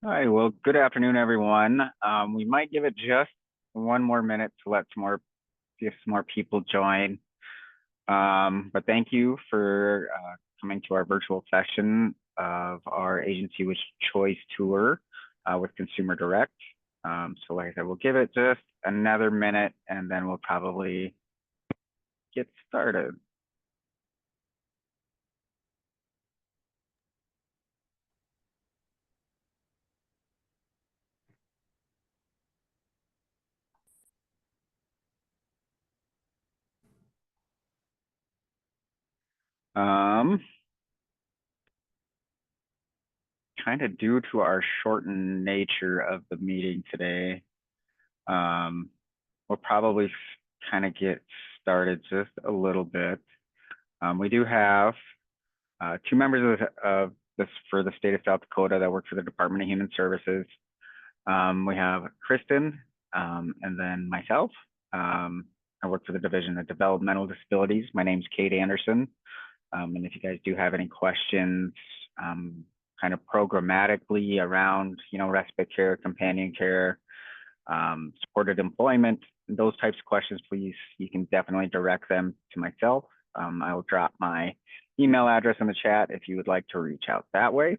All right, well, good afternoon, everyone. We might give it just one more minute to let see if some more people join. But thank you for coming to our virtual session of our agency with Choice Tour with Consumer Direct. So like I said, we'll give it just another minute and then we'll probably get started. Um, Kind of due to our shortened nature of the meeting today, um, we'll probably kind of get started just a little bit. We do have two members of this for the state of South Dakota that work for the Department of Human Services. We have Kristen and then myself. I work for the Division of Developmental Disabilities. My name's Kate Anderson. And if you guys do have any questions, kind of programmatically around, respite care, companion care, supported employment, those types of questions, please, you can definitely direct them to myself. I will drop my email address in the chat if you would like to reach out that way.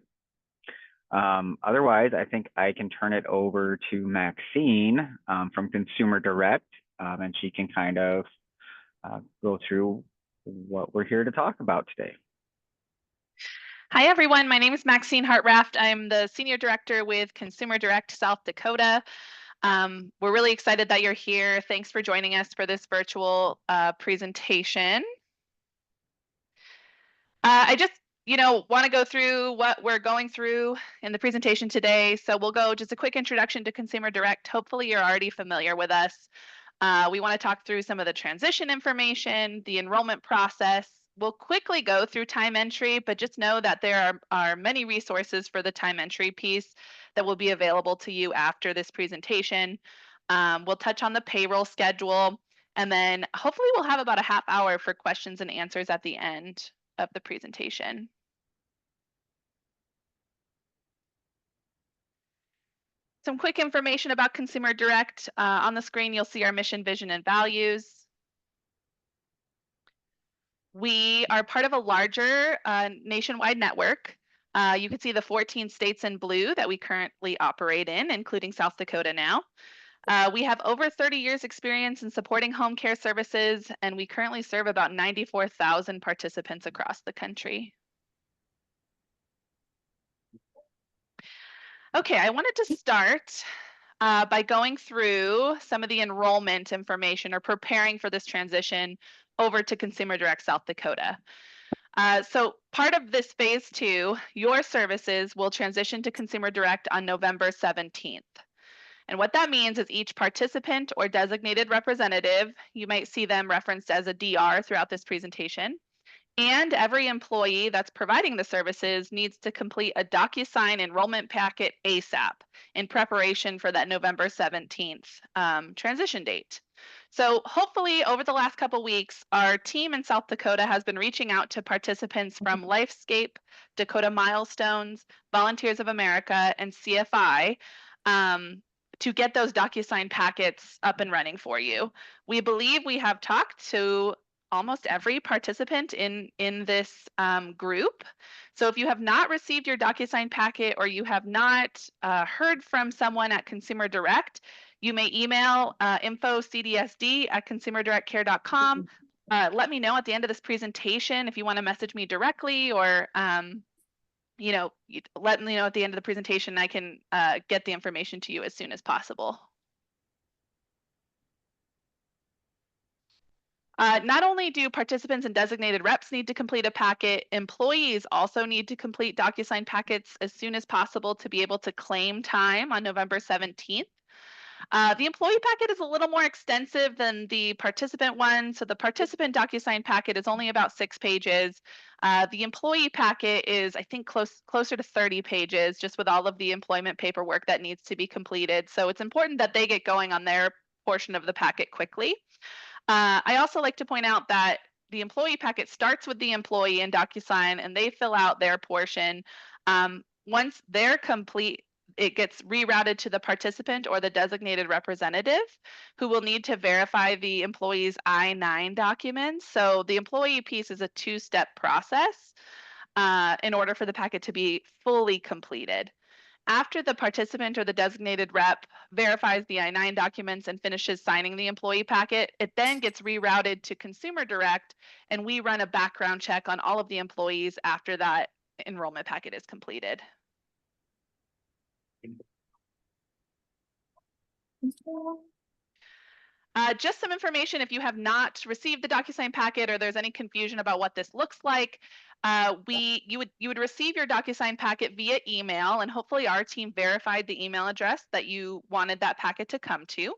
Otherwise, I think I can turn it over to Maxine from Consumer Direct, and she can kind of go through what we're here to talk about today. Hi, everyone. My name is Maxine Hartraft. I'm the Senior Director with Consumer Direct South Dakota. We're really excited that you're here. Thanks for joining us for this virtual presentation. I just, want to go through what we're going through in the presentation today. So we'll go just a quick introduction to Consumer Direct. Hopefully you're already familiar with us. We want to talk through some of the transition information, the enrollment process. We'll quickly go through time entry, but just know that there are many resources for the time entry piece that will be available to you after this presentation. We'll touch on the payroll schedule, and then hopefully we'll have about a half hour for questions and answers at the end of the presentation. Some quick information about Consumer Direct. On the screen, you'll see our mission, vision, and values. We are part of a larger nationwide network. You can see the 14 states in blue that we currently operate in, including South Dakota now. We have over 30 years experience in supporting home care services, and we currently serve about 94,000 participants across the country. Okay, I wanted to start by going through some of the enrollment information or preparing for this transition over to Consumer Direct South Dakota. So part of this phase 2, your services will transition to Consumer Direct on November 17th. And what that means is each participant or designated representative, you might see them referenced as a DR throughout this presentation, and every employee that's providing the services needs to complete a DocuSign enrollment packet ASAP in preparation for that November 17th transition date. So hopefully over the last couple weeks, our team in South Dakota has been reaching out to participants from Lifescape, Dakota Milestones, Volunteers of America, and CFI to get those DocuSign packets up and running for you. We believe we have talked to almost every participant in this group. So if you have not received your DocuSign packet or you have not heard from someone at Consumer Direct, you may email info.cdsd@consumerdirectcare.com. Let me know at the end of this presentation if you want to message me directly, or let me know at the end of the presentation. I can get the information to you as soon as possible. Not only do participants and designated reps need to complete a packet, employees also need to complete DocuSign packets as soon as possible to be able to claim time on November 17th. The employee packet is a little more extensive than the participant one. So the participant DocuSign packet is only about 6 pages. The employee packet is, I think, closer to 30 pages, just with all of the employment paperwork that needs to be completed. So it's important that they get going on their portion of the packet quickly. I also like to point out that the employee packet starts with the employee in DocuSign and they fill out their portion. Once they're complete it gets rerouted to the participant or the designated representative who will need to verify the employee's I-9 documents. So the employee piece is a two-step process in order for the packet to be fully completed. After the participant or the designated rep verifies the I-9 documents and finishes signing the employee packet, it then gets rerouted to Consumer Direct, and we run a background check on all of the employees after that enrollment packet is completed. Just some information if you have not received the DocuSign packet or there's any confusion about what this looks like. You would receive your DocuSign packet via email, and hopefully our team verified the email address that you wanted that packet to come to.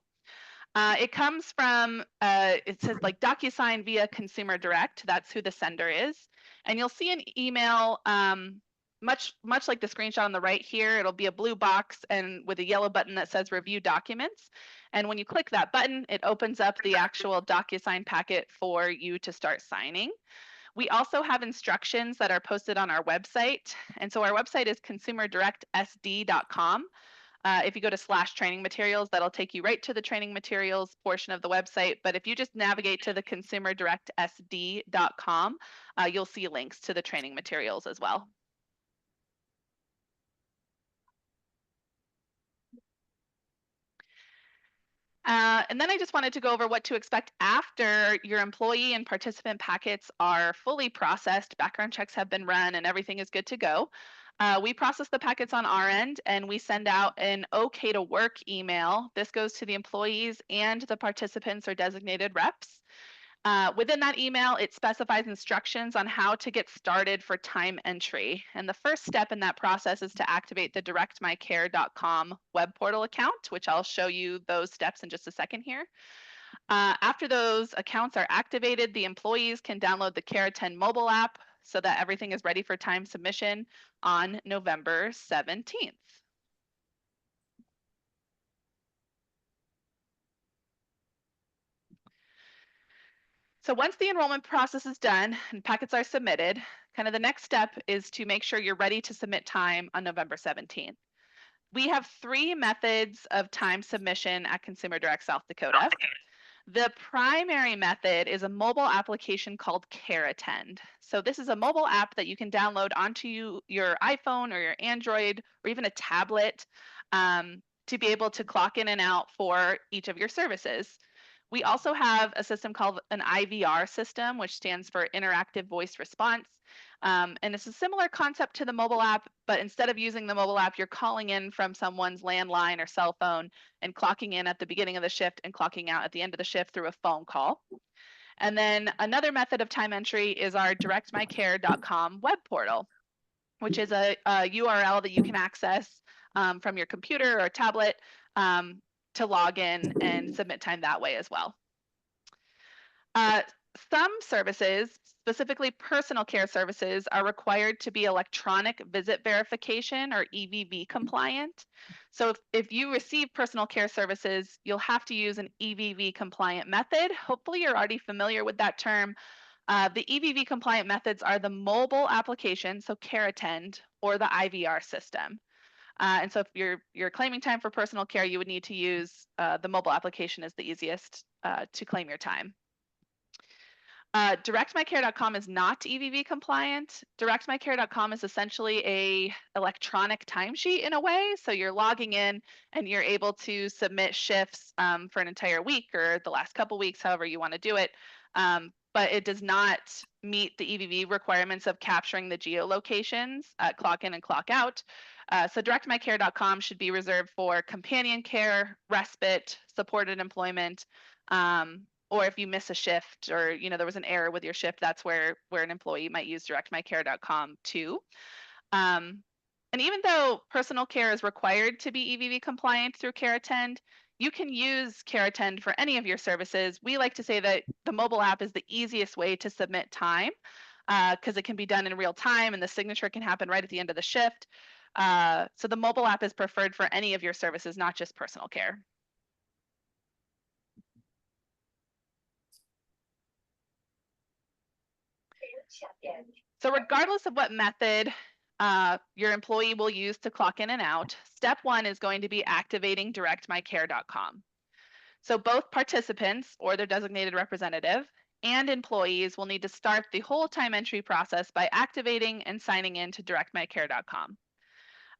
It comes from, it says like DocuSign via Consumer Direct. That's who the sender is. And you'll see an email, much like the screenshot on the right here. It'll be a blue box and with a yellow button that says Review Documents. And when you click that button, it opens up the actual DocuSign packet for you to start signing. We also have instructions that are posted on our website. And so our website is consumerdirectsd.com. If you go to /training materials, that'll take you right to the training materials portion of the website. But if you just navigate to the consumerdirectsd.com, you'll see links to the training materials as well. And then I just wanted to go over what to expect after your employee and participant packets are fully processed, background checks have been run, and everything is good to go. We process the packets on our end and we send out an OK to work email. This goes to the employees and the participants or designated reps. Within that email, it specifies instructions on how to get started for time entry. And the first step in that process is to activate the directmycare.com web portal account, which I'll show you those steps in just a second here. After those accounts are activated, the employees can download the CareAttend mobile app so that everything is ready for time submission on November 17th. So once the enrollment process is done and packets are submitted, kind of the next step is to make sure you're ready to submit time on November 17th. We have 3 methods of time submission at Consumer Direct South Dakota. The primary method is a mobile application called CareAttend. So this is a mobile app that you can download onto your iPhone or your Android or even a tablet to be able to clock in and out for each of your services. We also have a system called an IVR system, which stands for Interactive Voice Response. And it's a similar concept to the mobile app, but instead of using the mobile app, you're calling in from someone's landline or cell phone and clocking in at the beginning of the shift and clocking out at the end of the shift through a phone call. And then another method of time entry is our directmycare.com web portal, which is a URL that you can access from your computer or tablet to log in and submit time that way as well. Some services, specifically personal care services, are required to be electronic visit verification or EVV compliant. So if you receive personal care services, you'll have to use an EVV compliant method. Hopefully you're already familiar with that term. The EVV compliant methods are the mobile application, so CareAttend, or the IVR system. And so if you're claiming time for personal care, you would need to use the mobile application as the easiest to claim your time. DirectMyCare.com is not EVV compliant. DirectMyCare.com is essentially a electronic timesheet in a way. So you're logging in and you're able to submit shifts for an entire week or the last couple weeks, however you want to do it. But it does not meet the EVV requirements of capturing the geolocations at clock in and clock out. So DirectMyCare.com should be reserved for companion care, respite, supported employment, or if you miss a shift or there was an error with your shift, that's where an employee might use directmycare.com too. And even though personal care is required to be EVV compliant through CareAttend, you can use CareAttend for any of your services. We like to say that the mobile app is the easiest way to submit time because it can be done in real time and the signature can happen right at the end of the shift. So the mobile app is preferred for any of your services, not just personal care. So regardless of what method your employee will use to clock in and out. Step 1 is going to be activating directmycare.com. So both participants or their designated representative and employees will need to start the whole time entry process by activating and signing in to directmycare.com.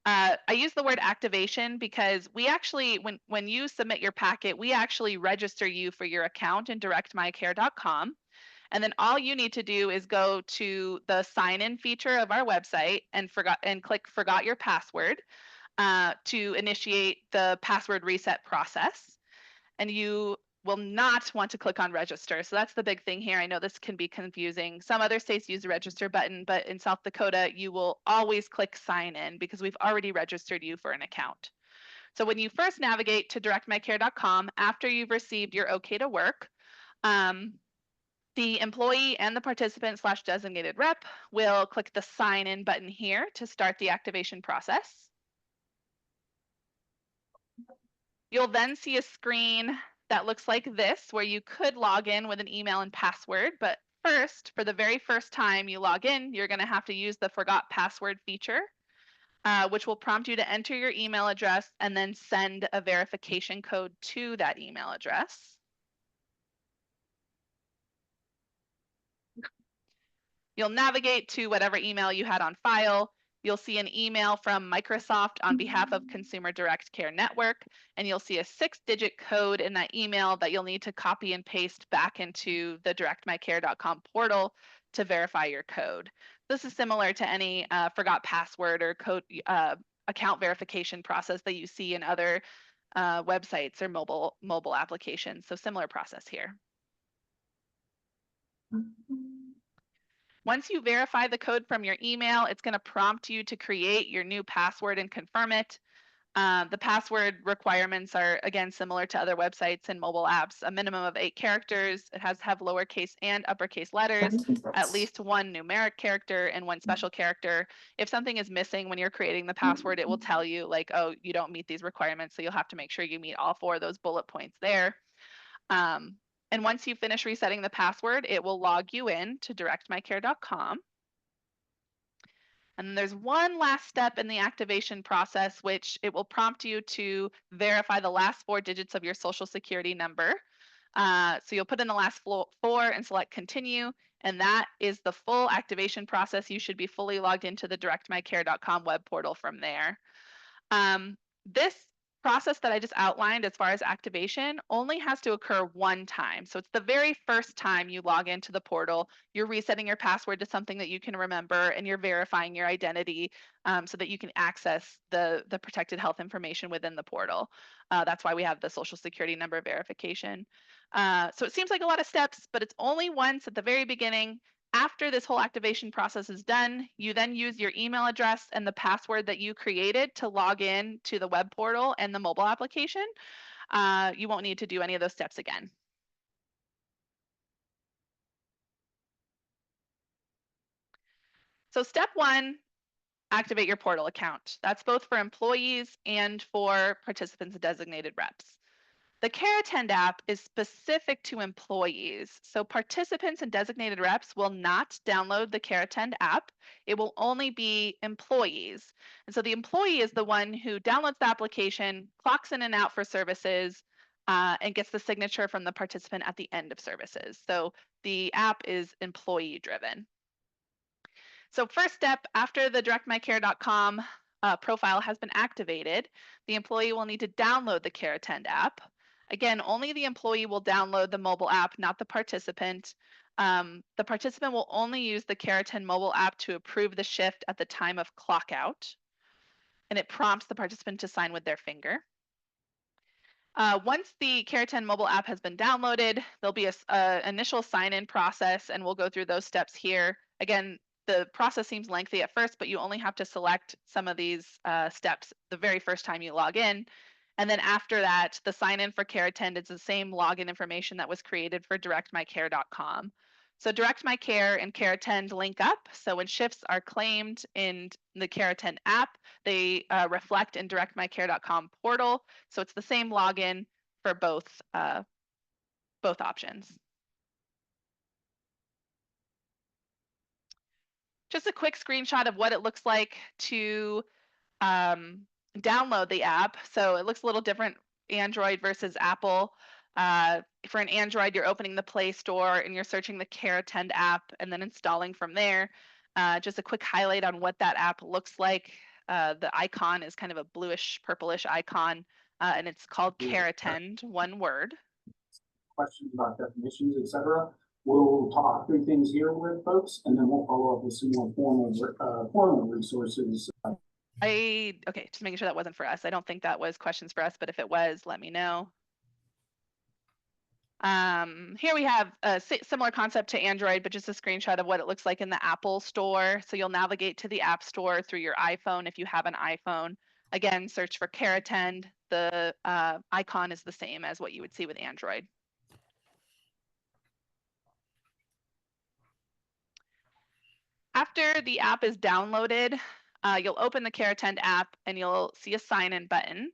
I use the word activation because we actually, when you submit your packet, we actually register you for your account in directmycare.com. And then all you need to do is go to the sign in feature of our website and click forgot your password to initiate the password reset process. And you will not want to click on register. So that's the big thing here. I know this can be confusing. Some other states use the register button, but in South Dakota, you will always click sign in because we've already registered you for an account. So when you first navigate to directmycare.com, after you've received your okay to work, the employee and the participant / designated rep will click the sign in button here to start the activation process. You'll then see a screen that looks like this, where you could log in with an email and password. But first, for the very first time you log in, you're going to have to use the forgot password feature, which will prompt you to enter your email address and then send a verification code to that email address. You'll navigate to whatever email you had on file. You'll see an email from Microsoft on behalf of Consumer Direct Care Network, and you'll see a 6-digit code in that email that you'll need to copy and paste back into the directmycare.com portal to verify your code. This is similar to any forgot password or code account verification process that you see in other websites or mobile applications. So similar process here. Once you verify the code from your email, it's going to prompt you to create your new password and confirm it. The password requirements are, again, similar to other websites and mobile apps. A minimum of 8 characters. It has to have lowercase and uppercase letters, at least 1 numeric character and 1 special character. If something is missing when you're creating the password, it will tell you like, oh, you don't meet these requirements. So you'll have to make sure you meet all 4 of those bullet points there. And once you finish resetting the password, it will log you in to directmycare.com. And then there's one last step in the activation process, which it will prompt you to verify the last 4 digits of your social security number. So you'll put in the last 4 and select continue. And that is the full activation process. You should be fully logged into the directmycare.com web portal from there. This process that I just outlined as far as activation only has to occur one time. So it's the very first time you log into the portal, you're resetting your password to something that you can remember, and you're verifying your identity so that you can access the protected health information within the portal. That's why we have the social security number verification. So it seems like a lot of steps, but it's only once at the very beginning. After this whole activation process is done, you then use your email address and the password that you created to log in to the web portal and the mobile application. You won't need to do any of those steps again. So step 1, activate your portal account. That's both for employees and for participants and designated reps. The Care Attend app is specific to employees, so participants and designated reps will not download the Care Attend app. It will only be employees. And so the employee is the one who downloads the application, clocks in and out for services, and gets the signature from the participant at the end of services. So the app is employee driven. So first step, after the directmycare.com profile has been activated, the employee will need to download the Care Attend app. Again, only the employee will download the mobile app, not the participant. The participant will only use the Care Attend mobile app to approve the shift at the time of clock out. And it prompts the participant to sign with their finger. Once the Care Attend mobile app has been downloaded, there'll be an initial sign-in process, and we'll go through those steps here. Again, the process seems lengthy at first, but you only have to select some of these steps the very first time you log in. And then after that, the sign-in for Care Attend is the same login information that was created for directmycare.com. So DirectMyCare and Care Attend link up. So when shifts are claimed in the Care Attend app, they reflect in directmycare.com portal. So it's the same login for both options. just a quick screenshot of what it looks like to download the app. So it looks a little different, Android versus Apple. For an Android, you're opening the Play Store and you're searching the Care Attend app and then installing from there. Just a quick highlight on what that app looks like. The icon is kind of a bluish, purplish icon, and it's called Care Attend, one word. Questions about definitions, etc. We'll talk through things here with folks, and then we'll follow up with some more formal resources. Okay, just making sure that wasn't for us. I don't think that was questions for us, but if it was, let me know. Here we have a similar concept to Android, but just a screenshot of what it looks like in the Apple Store. So you'll navigate to the App Store through your iPhone if you have an iPhone. Again, search for Care Attend. The icon is the same as what you would see with Android. After the app is downloaded, you'll open the Care Attend app and you'll see a sign-in button.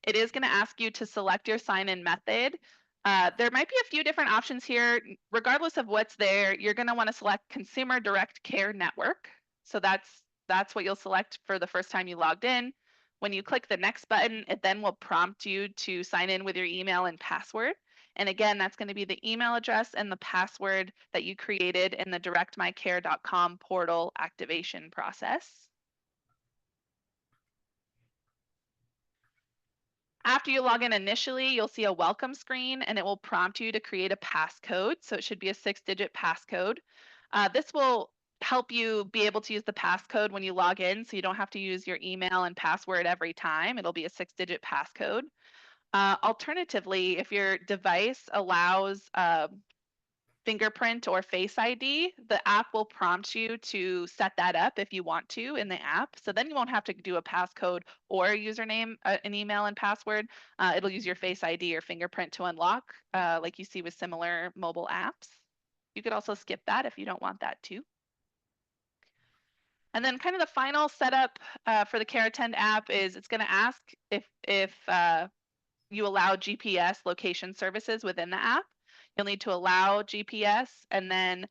It is going to ask you to select your sign-in method. There might be a few different options here. Regardless of what's there, you're going to want to select Consumer Direct Care Network. So that's what you'll select for the first time you logged in. When you click the next button, it then will prompt you to sign in with your email and password. And again, that's going to be the email address and the password that you created in the directmycare.com portal activation process. After you log in initially, you'll see a welcome screen and it will prompt you to create a passcode. So it should be a 6-digit passcode. This will help you be able to use the passcode when you log in, so you don't have to use your email and password every time. It'll be a 6-digit passcode. Alternatively, if your device allows fingerprint or Face ID, the app will prompt you to set that up if you want to in the app. So then you won't have to do a passcode or a username, an email and password. It'll use your Face ID or fingerprint to unlock, like you see with similar mobile apps. You could also skip that if you don't want that too. And then kind of the final setup for the Care Attend app is it's going to ask if you allow GPS location services within the app. You'll need to allow GPS, and then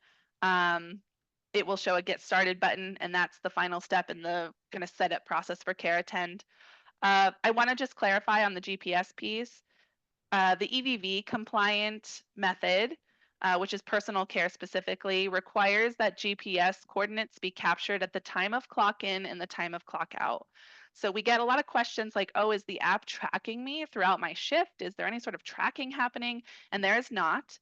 it will show a Get Started button, and that's the final step in the kind of setup process for Care Attend. I want to just clarify on the GPS piece. The EVV compliant method, which is personal care specifically, requires that GPS coordinates be captured at the time of clock in and the time of clock out. So we get a lot of questions like, oh, is the app tracking me throughout my shift? Is there any sort of tracking happening? And there is not.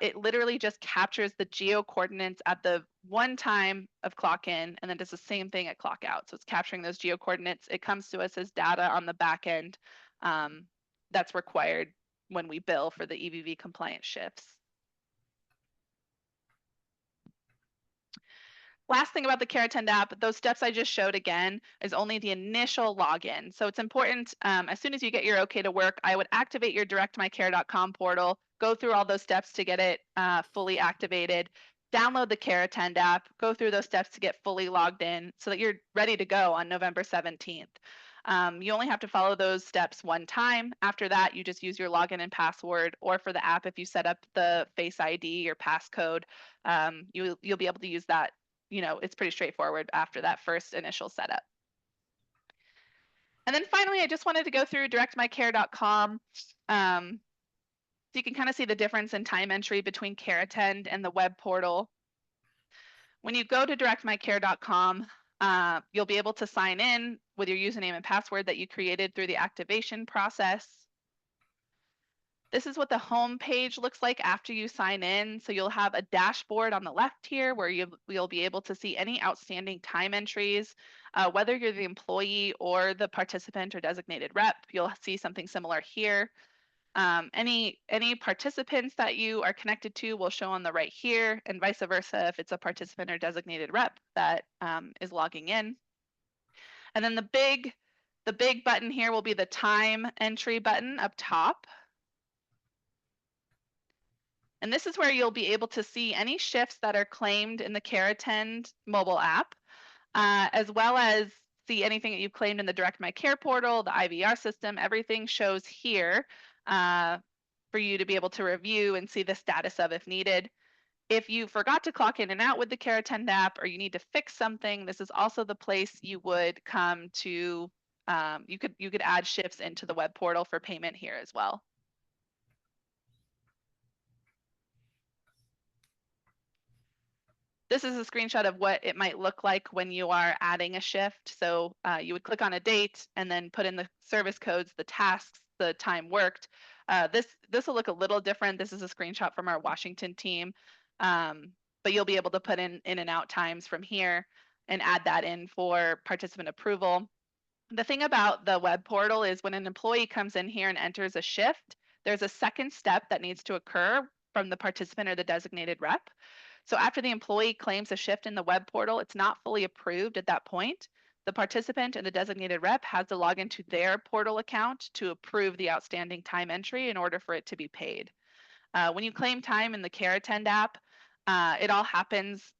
It literally just captures the geo coordinates at the one time of clock in and then does the same thing at clock out. So it's capturing those geo coordinates. It comes to us as data on the back end. That's required when we bill for the EVV compliant shifts. Last thing about the Care Attend app, those steps I just showed again is only the initial login. So it's important, as soon as you get your okay to work, I would activate your directmycare.com portal, go through all those steps to get it fully activated, download the Care Attend app, go through those steps to get fully logged in so that you're ready to go on November 17th. You only have to follow those steps one time. After that, you just use your login and password, or for the app, if you set up the Face ID or passcode, you'll be able to use that. You know, it's pretty straightforward after that first initial setup. And then finally, I just wanted to go through directmycare.com. So you can kind of see the difference in time entry between Care Attend and the web portal. When you go to directmycare.com, you'll be able to sign in with your username and password that you created through the activation process. This is what the home page looks like after you sign in. So you'll have a dashboard on the left here where you'll be able to see any outstanding time entries, whether you're the employee or the participant or designated rep. You'll see something similar here. Any participants that you are connected to will show on the right here, and vice versa if it's a participant or designated rep that is logging in. And then the big button here will be the time entry button up top. And this is where you'll be able to see any shifts that are claimed in the Care Attend mobile app, as well as see anything that you've claimed in the Direct My Care portal, the IVR system. Everything shows here for you to be able to review and see the status of if needed. If you forgot to clock in and out with the Care Attend app, or you need to fix something, this is also the place you would come to. You could add shifts into the web portal for payment here as well. This is a screenshot of what it might look like when you are adding a shift. So you would click on a date and then put in the service codes, the tasks, the time worked. This will look a little different. This is a screenshot from our Washington team, but you'll be able to put in and out times from here and add that in for participant approval. The thing about the web portal is when an employee comes in here and enters a shift, there's a second step that needs to occur from the participant or the designated rep. So after the employee claims a shift in the web portal, it's not fully approved at that point. The participant and the designated rep has to log into their portal account to approve the outstanding time entry in order for it to be paid. When you claim time in the Care Attend app, it all happens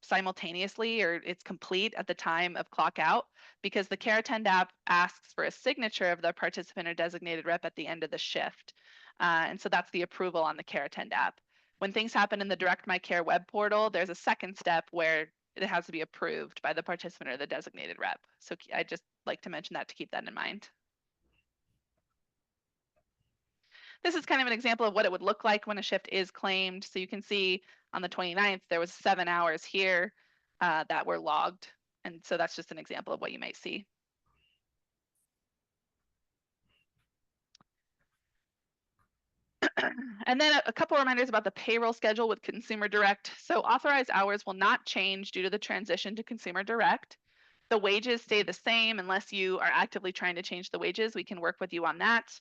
simultaneously, or it's complete at the time of clock out, because the Care Attend app asks for a signature of the participant or designated rep at the end of the shift. And so that's the approval on the Care Attend app. When things happen in the Direct My Care web portal, there's a second step where it has to be approved by the participant or the designated rep. So I just like to mention that to keep that in mind. This is kind of an example of what it would look like when a shift is claimed. So you can see on the 29th, there was 7 hours here that were logged. And so that's just an example of what you might see. And then a couple reminders about the payroll schedule with Consumer Direct. So authorized hours will not change due to the transition to Consumer Direct. The wages stay the same unless you are actively trying to change the wages. We can work with you on that.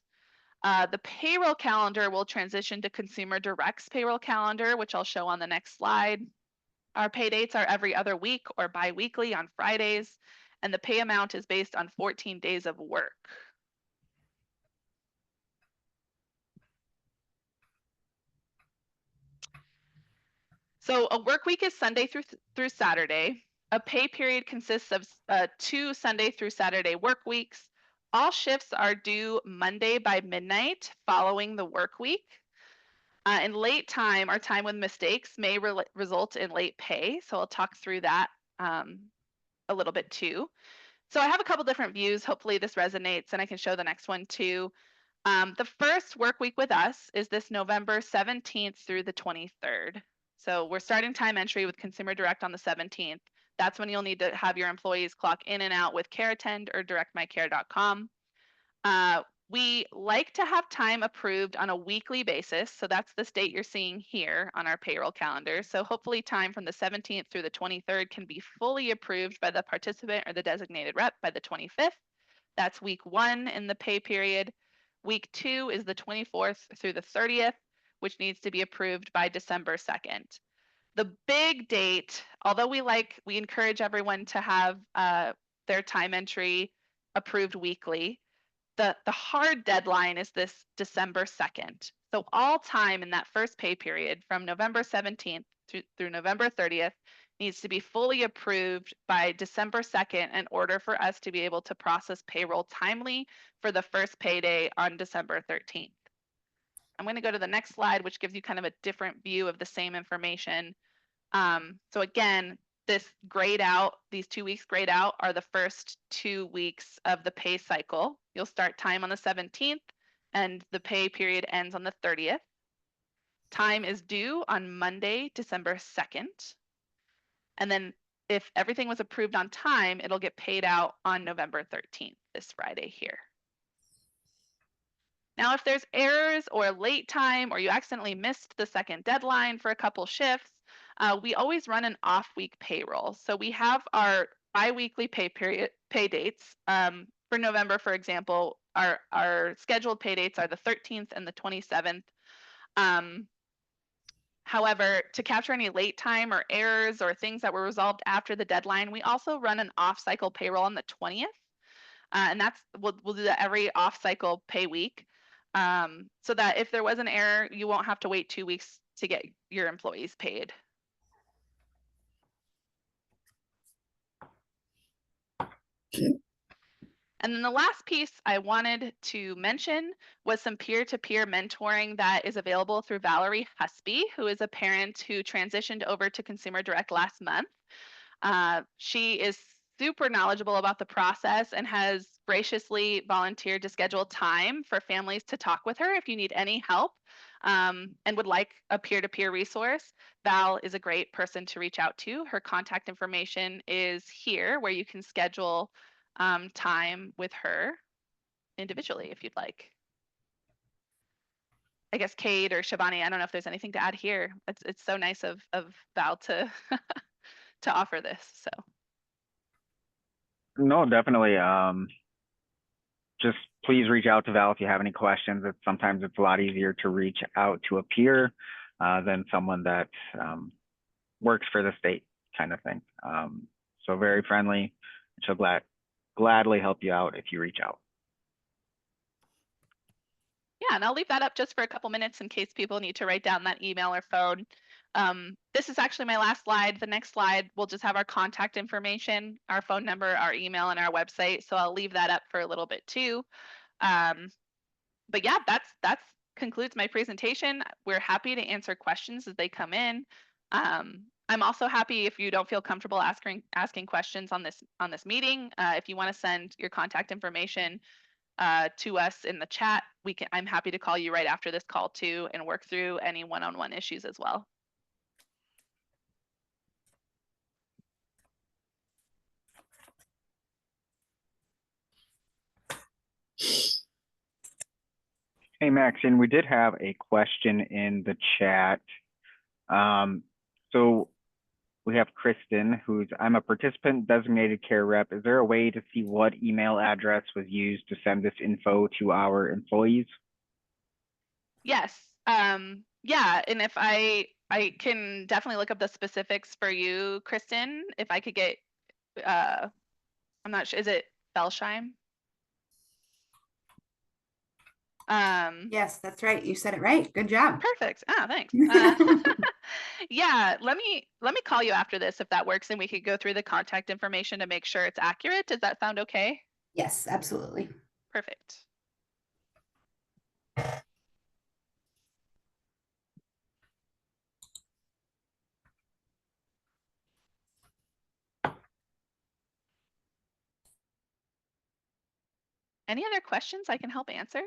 The payroll calendar will transition to Consumer Direct's payroll calendar, which I'll show on the next slide. Our pay dates are every other week or bi-weekly on Fridays, and the pay amount is based on 14 days of work. So a work week is Sunday through Saturday. A pay period consists of 2 Sunday through Saturday work weeks. All shifts are due Monday by midnight following the work week. And late time, or time with mistakes, may result in late pay. So I'll talk through that a little bit too. So I have a couple different views. Hopefully this resonates, and I can show the next one too. The first work week with us is this November 17th through the 23rd. So we're starting time entry with Consumer Direct on the 17th. That's when you'll need to have your employees clock in and out with Care Attend or directmycare.com. We like to have time approved on a weekly basis. So that's the date you're seeing here on our payroll calendar. So hopefully time from the 17th through the 23rd can be fully approved by the participant or the designated rep by the 25th. That's week 1 in the pay period. Week 2 is the 24th through the 30th, which needs to be approved by December 2nd. The big date, although we encourage everyone to have their time entry approved weekly, the hard deadline is this December 2nd. So all time in that first pay period from November 17th through November 30th needs to be fully approved by December 2nd in order for us to be able to process payroll timely for the first payday on December 13th. I'm going to go to the next slide, which gives you kind of a different view of the same information. So again, this grayed out, these 2 weeks grayed out are the first 2 weeks of the pay cycle. You'll start time on the 17th and the pay period ends on the 30th. Time is due on Monday, December 2nd. And then if everything was approved on time, it'll get paid out on November 13th, this Friday here. Now, if there's errors or late time, or you accidentally missed the second deadline for a couple shifts, we always run an off-week payroll. So we have our bi-weekly pay dates. For November, for example, our scheduled pay dates are the 13th and the 27th. However, to capture any late time or errors or things that were resolved after the deadline, we also run an off-cycle payroll on the 20th. And we'll do that every off-cycle pay week. So that if there was an error, you won't have to wait 2 weeks to get your employees paid. And then the last piece I wanted to mention was some peer-to-peer mentoring that is available through Valerie Husby, who is a parent who transitioned over to Consumer Direct last month. She is super knowledgeable about the process and has graciously volunteered to schedule time for families to talk with her if you need any help and would like a peer-to-peer resource. Val is a great person to reach out to. Her contact information is here where you can schedule time with her individually if you'd like. I guess Kate or Shabani, I don't know if there's anything to add here. It's so nice of Val to to offer this. So No, definitely. Just please reach out to Val if you have any questions. Sometimes it's a lot easier to reach out to a peer than someone that works for the state kind of thing. So very friendly. She'll gladly help you out if you reach out. yeah, and I'll leave that up just for a couple minutes in case people need to write down that email or phone. This is actually my last slide. The next slide will just have our contact information, our phone number, our email, and our website. So I'll leave that up for a little bit too. But yeah, that's concludes my presentation. We're happy to answer questions as they come in. I'm also happy if you don't feel comfortable asking questions on this meeting. If you want to send your contact information to us in the chat, I'm happy to call you right after this call too and work through any one-on-one issues as well. Hey, Maxine, we did have a question in the chat. So we have Kristen, I'm a participant designated care rep. Is there a way to see what email address was used to send this info to our employees? Yes. Yeah, and if I can definitely look up the specifics for you, Kristen, if I could get I'm not sure, is it Belsheim? Yes, that's right. You said it right. Good job. Perfect. Ah, thanks. Yeah, let me call you after this if that works, and we could go through the contact information to make sure it's accurate. Does that sound okay? Yes, absolutely. Perfect. Any other questions I can help answer?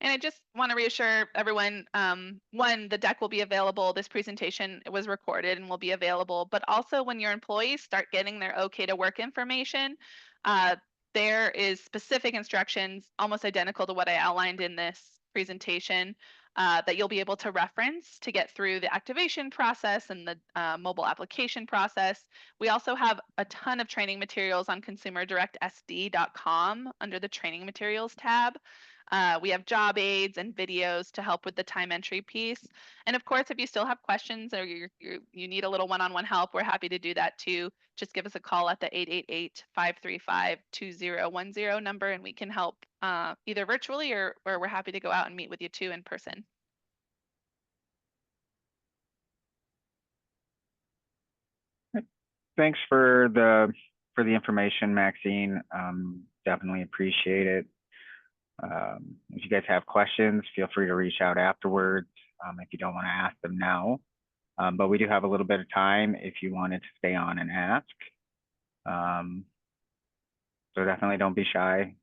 And I just want to reassure everyone, one, the deck will be available. This presentation was recorded and will be available, but also when your employees start getting their okay to work information, there is specific instructions almost identical to what I outlined in this presentation that you'll be able to reference to get through the activation process and the mobile application process. We also have a ton of training materials on consumerdirectsd.com under the training materials tab. We have job aids and videos to help with the time entry piece. And of course, if you still have questions or you need a little one-on-one help, we're happy to do that too. Just give us a call at the 888-535-2010 number and we can help either virtually or we're happy to go out and meet with you too in person. Thanks for the information, Maxine. Definitely appreciate it. If you guys have questions, feel free to reach out afterwards if you don't want to ask them now. But we do have a little bit of time if you wanted to stay on and ask. So definitely don't be shy.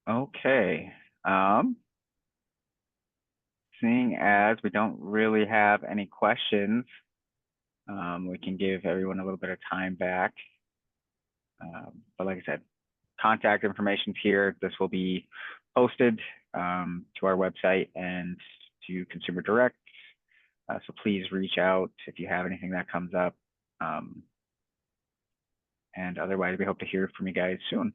Okay. Seeing as we don't really have any questions, we can give everyone a little bit of time back. But like I said, contact information's here. This will be posted to our website and to Consumer Direct. So please reach out if you have anything that comes up. And otherwise, we hope to hear from you guys soon.